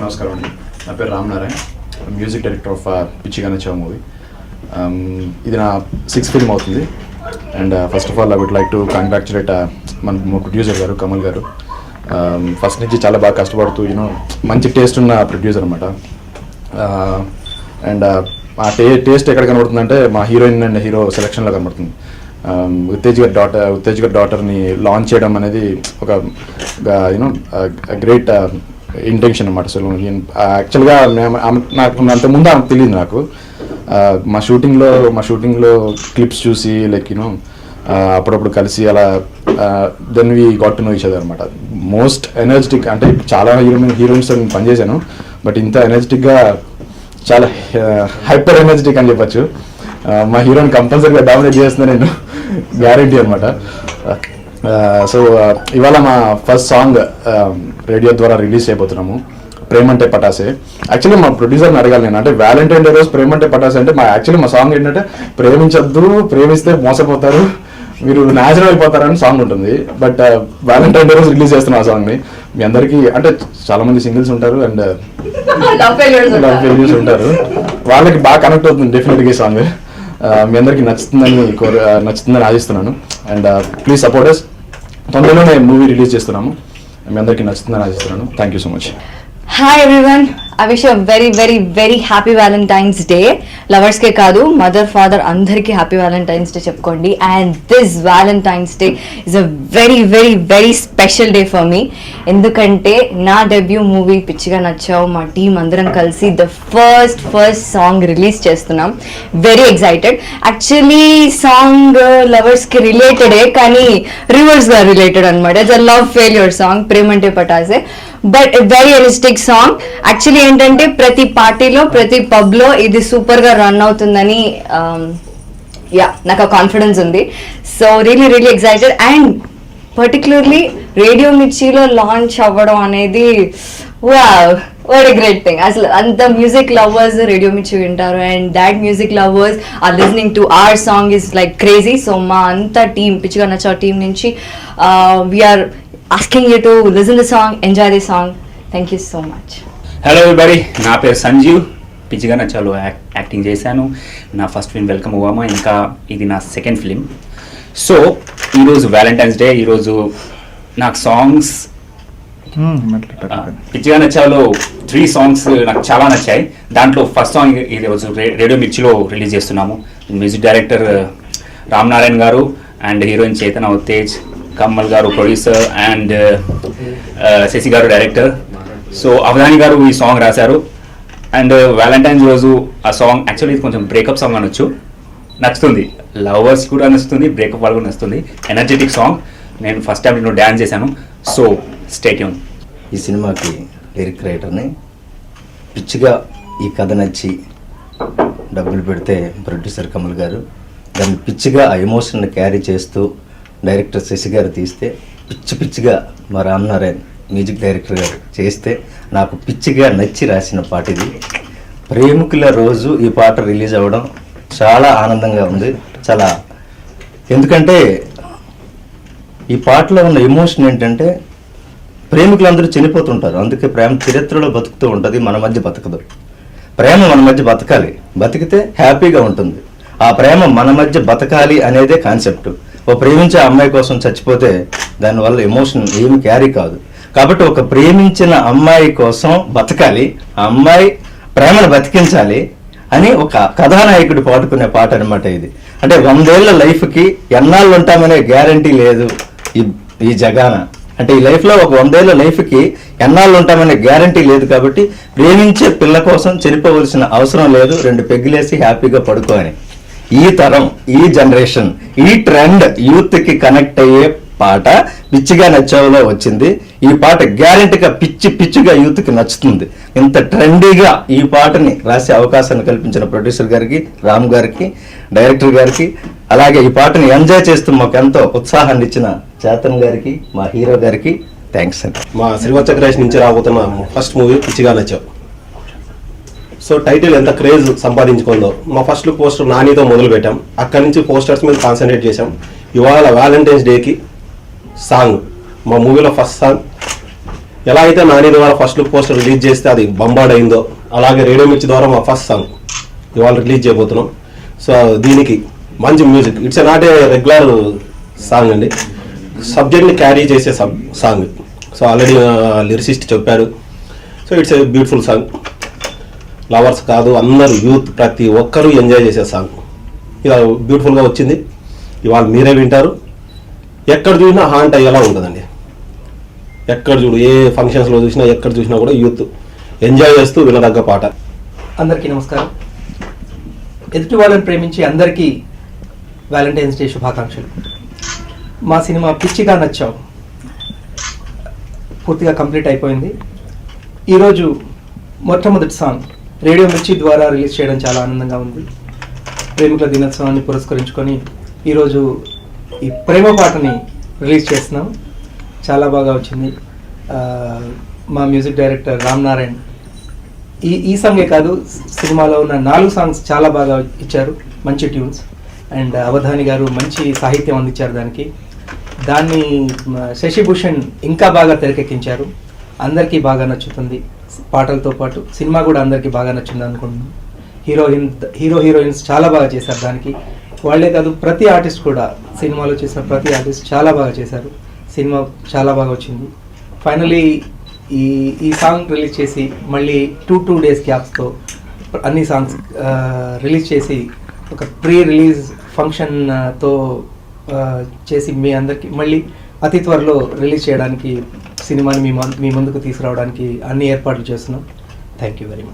నమస్కారం అండి. నా పేరు Ram Narayan, music director of Pichchiga Nachchavu movie. ఇది నా 6th ఫిల్మ్ అవుతుంది. And first of all I would like to congratulate మా ప్రొడ్యూసర్ గారు కమల్ గారు. ఫస్ట్ నుంచి చాలా బాగా కష్టపడుతూ మంచి టేస్ట్ ఉన్న ప్రొడ్యూసర్ అనమాట. అండ్ ఆ టేస్ట్ ఎక్కడ కనబడుతుందంటే మా హీరోయిన్ అండ్ హీరో సెలక్షన్లో కనబడుతుంది. ఉత్తేజ్ గారి డాటర్ని లాంచ్ చేయడం అనేది ఒక గ్రేట్ ఇంటెన్షన్ అనమాట. అసలు యాక్చువల్గా నాకు అంతకుముందు ఆమెకు తెలియదు. నాకు మా షూటింగ్లో క్లిప్స్ చూసి లైక్ అప్పుడప్పుడు కలిసి అలా then we got to know each other అనమాట. మోస్ట్ ఎనర్జెటిక్, అంటే చాలా హీరోయిన్స్ పనిచేశాను, బట్ ఇంత ఎనర్జెటిక్గా చాలా హైపర్ ఎనర్జెటిక్ అని చెప్పచ్చు. మా హీరోని కంపల్సరీగా డామినేట్ చేస్తున్నా నేను, గ్యారంటీ అనమాట. సో ఇవాళ మా ఫస్ట్ సాంగ్ రేడియో ద్వారా రిలీజ్ చేయబోతున్నాము, ప్రేమంటే పటాసే. యాక్చువల్లీ మా ప్రొడ్యూసర్ని అడగాలి నేను, అంటే వ్యాలంటైన్ డే రోజు ప్రేమంటే పటాసే అంటే మా సాంగ్ ఏంటంటే ప్రేమించొద్దు, ప్రేమిస్తే మోసపోతారు, మీరు న్యాచురల్ అయిపోతారని సాంగ్ ఉంటుంది. బట్ వ్యాలంటైన్ డే రోజు రిలీజ్ చేస్తున్నాం ఆ సాంగ్ని. మీ అందరికీ అంటే చాలా మంది సింగిల్స్ ఉంటారు అండ్ లవ్ ఫెయిల్యూర్స్ ఉంటారు, వాళ్ళకి బాగా కనెక్ట్ అవుతుంది డెఫినెట్గా ఈ సాంగ్. మీ అందరికీ నచ్చుతుందని ఆశిస్తున్నాను. And please support us. తొందరలోనే మూవీ రిలీజ్ చేస్తున్నాము, మీ అందరికీ నచ్చుతుందని ఆశిస్తున్నాను. Thank you so much. Hi everyone, I wish you very very very happy Valentine's day. లవర్స్కే కాదు, మదర్ ఫాదర్ అందరికీ హ్యాపీ వ్యాలంటైన్స్ డే చెప్పుకోండి. And this Valentine's day is a very very very special day for me. ఎందుకంటే నా debut movie పిచ్చిగా నచ్చావు మా team అందరం కలిసి ద ఫస్ట్ సాంగ్ రిలీజ్ చేస్తున్నాం. Very excited. యాక్చువల్లీ సాంగ్ లవర్స్కి రిలేటెడే, కానీ రివర్స్గా రిలేటెడ్ అనమాట. It's a love failure song, ప్రేమంటే పటాసే. But very realistic song. Actually ఏంటంటే ప్రతి పార్టీలో ప్రతి పబ్లో ఇది సూపర్గా రన్ అవుతుందని నాకు ఆ కాన్ఫిడెన్స్ ఉంది. So really really excited. And particularly radio మిర్చిలో లాంచ్ అవ్వడం అనేది వాట్ ఎ గ్రేట్ థింగ్. అసలు అంత మ్యూజిక్ లవర్స్ రేడియో మిర్చి వింటారు and that music lovers are listening to our song is like crazy. So మా అంతా టీం పిచ్చిగా నచ్చా టీం నుంచి we are asking you to listen the song, enjoy the song. Thank you so much. Hello everybody, నా పేరు సంజీవ్. పిచ్చిగా నచ్చాలో acting చేశాను. నా first film welcome ఓవామా, ఇంకా ఇది నా సెకండ్ ఫిలిం. సో ఈరోజు వ్యాలంటైన్స్ డే. ఈరోజు నాకు సాంగ్స్ పిచ్చిగా నచ్చాలో 3 సాంగ్స్ నాకు చాలా నచ్చాయి. దాంట్లో ఫస్ట్ సాంగ్ ఈరోజు రేడియో మిర్చిలో రిలీజ్ చేస్తున్నాము. మ్యూజిక్ డైరెక్టర్ రామ్ నారాయణ్ గారు అండ్ హీరోయిన్ చేతన ఉత్తేజ్, కమల్ గారు ప్రొడ్యూసర్ అండ్ శశి గారు డైరెక్టర్. సో అవధాని గారు ఈ సాంగ్ రాశారు. అండ్ వ్యాలంటైన్స్ రోజు ఆ సాంగ్ యాక్చువల్లీ ఇది కొంచెం బ్రేకప్ సాంగ్ అనొచ్చు. నచ్చుతుంది, లవర్స్ కూడా నచ్చుతుంది, బ్రేకప్ వాళ్ళు కూడా నచ్చుతుంది. Energetic song. నేను ఫస్ట్ టైం నేను డ్యాన్స్ చేశాను. So stay tune. ఈ సినిమాకి లిరిక్ రైటర్ని. పిచ్చిగా ఈ కథ నచ్చి డబ్బులు పెడితే ప్రొడ్యూసర్ కమల్ గారు దాన్ని పిచ్చిగా ఆ ఎమోషన్ని క్యారీ చేస్తూ డైరెక్టర్ శశి గారు తీస్తే, పిచ్చిగా మా రామ్ నారాయణ్ మ్యూజిక్ డైరెక్టర్ గారు చేస్తే నాకు పిచ్చిగా నచ్చి రాసిన పాట ఇది. ప్రేమికుల రోజు ఈ పాట రిలీజ్ అవ్వడం చాలా ఆనందంగా ఉంది. చాలా, ఎందుకంటే ఈ పాటలో ఉన్న ఎమోషన్ ఏంటంటే ప్రేమికులందరూ చనిపోతుంటారు, అందుకే ప్రేమ చరిత్రలో బతుకుతూ ఉంటుంది, మన మధ్య బతకదు. ప్రేమ మన మధ్య బతకాలి, బతికితే హ్యాపీగా ఉంటుంది. ఆ ప్రేమ మన మధ్య బతకాలి అనేదే కాన్సెప్ట్. ఒక ప్రేమించే అమ్మాయి కోసం చచ్చిపోతే దానివల్ల ఎమోషన్ ఏమి క్యారీ కాదు. కాబట్టి ఒక ప్రేమించిన అమ్మాయి కోసం బతకాలి, ఆ అమ్మాయి ప్రేమను బతికించాలి అని ఒక కథానాయకుడు పాడుకునే పాట అనమాట ఇది. అంటే 100 ఏళ్ల లైఫ్కి ఎన్నాళ్ళు ఉంటామనే గ్యారంటీ లేదు ఈ జగాన. అంటే ఈ లైఫ్లో ఒక 100 ఏళ్ల లైఫ్కి ఎన్నాళ్ళు ఉంటామనే గ్యారంటీ లేదు. కాబట్టి ప్రేమించే పిల్ల కోసం చనిపోవలసిన అవసరం లేదు, 2 పెగ్గులేసి హ్యాపీగా పడుకో అని. ఈ తరం, ఈ జనరేషన్, ఈ ట్రెండ్ యూత్కి కనెక్ట్ అయ్యే పాట పిచ్చిగా నచ్చావులో వచ్చింది. ఈ పాట గ్యారెంటీగా పిచ్చిగా యూత్కి నచ్చుతుంది. ఇంత ట్రెండీగా ఈ పాటని రాసే అవకాశాన్ని కల్పించిన ప్రొడ్యూసర్ గారికి, రామ్ గారికి, డైరెక్టర్ గారికి, అలాగే ఈ పాటని ఎంజాయ్ చేస్తూ మాకు ఎంతో ఉత్సాహాన్ని ఇచ్చిన చేతన్ గారికి, మా హీరో గారికి థ్యాంక్స్ అండి. మా శ్రీవత్స క్రియేషన్ నుంచి రాబోతున్న ఫస్ట్ మూవీ పిచ్చిగా నచ్చావు. సో టైటిల్ ఎంత క్రేజ్ సంపాదించుకుందో. మా ఫస్ట్ లుక్ పోస్టర్ నానితో మొదలు పెట్టాం, అక్కడి నుంచి పోస్టర్స్ మీద కాన్సన్ట్రేట్ చేసాం. ఇవాళ వ్యాలంటైన్స్ డేకి సాంగ్, మా మూవీలో ఫస్ట్ సాంగ్. ఎలా అయితే నాని ద్వారా ఫస్ట్ లుక్ పోస్టర్ రిలీజ్ చేస్తే అది బంబాడ్ అయిందో, అలాగే రేడియో మిర్చి ద్వారా మా ఫస్ట్ సాంగ్ ఇవాళ రిలీజ్ చేయబోతున్నాం. సో దీనికి మంచి music, it's not a regular song అండి, సబ్జెక్ట్ని క్యారీ చేసే సాంగ్. సో ఆల్రెడీ లిరిసిస్ట్ చెప్పారు. So it's a beautiful song. Lovers కాదు, అందరూ యూత్ ప్రతి ఒక్కరూ ఎంజాయ్ చేసే సాంగ్. ఇలా బ్యూటిఫుల్గా వచ్చింది. ఇవాళ మీరే వింటారు. ఎక్కడ చూసినా హాంట్ అయ్యేలా ఉంటుందండి. ఎక్కడ చూడు, ఏ ఫంక్షన్స్లో చూసినా, ఎక్కడ చూసినా కూడా యూత్ ఎంజాయ్ చేస్తూ వినదగ్గ పాట. అందరికీ నమస్కారం. ఎదుటి వాళ్ళని ప్రేమించి అందరికీ వ్యాలంటైన్స్ డే శుభాకాంక్షలు. మా సినిమా పిచ్చిగా నచ్చావు పూర్తిగా కంప్లీట్ అయిపోయింది. ఈరోజు మొట్టమొదటి సాంగ్ రేడియో మిర్చి ద్వారా రిలీజ్ చేయడం చాలా ఆనందంగా ఉంది. ప్రేమికుల దినోత్సవాన్ని పురస్కరించుకొని ఈరోజు ఈ ప్రేమ పాటని రిలీజ్ చేస్తున్నాం. చాలా బాగా వచ్చింది. మా మ్యూజిక్ డైరెక్టర్ రామ్ నారాయణ్ ఈ సాంగే కాదు, సినిమాలో ఉన్న 4 సాంగ్స్ చాలా బాగా ఇచ్చారు, మంచి ట్యూన్స్. అండ్ అవధాని గారు మంచి సాహిత్యం అందించారు దానికి. దాన్ని శశిభూషణ్ ఇంకా బాగా తెరకెక్కించారు. అందరికీ బాగా నచ్చుతుంది. పాటలతో పాటు సినిమా కూడా అందరికీ బాగా నచ్చింది అనుకుంటున్నాను. హీరోయిన్స్ చాలా బాగా చేశారు దానికి. వాళ్ళే కాదు, ప్రతి ఆర్టిస్ట్ కూడా, సినిమాలో చేసిన ప్రతి ఆర్టిస్ట్ చాలా బాగా చేశారు. సినిమా చాలా బాగా వచ్చింది. ఫైనలీ ఈ సాంగ్ రిలీజ్ చేసి మళ్ళీ 2 days గ్యాప్స్తో అన్ని సాంగ్స్ రిలీజ్ చేసి ఒక ప్రీ రిలీజ్ ఫంక్షన్తో చేసి మీ అందరికీ మళ్ళీ అతి త్వరలో రిలీజ్ చేయడానికి సినిమాని మీ ముందుకు తీసుకురావడానికి అన్ని ఏర్పాట్లు చేస్తున్నాం. Thank you very much.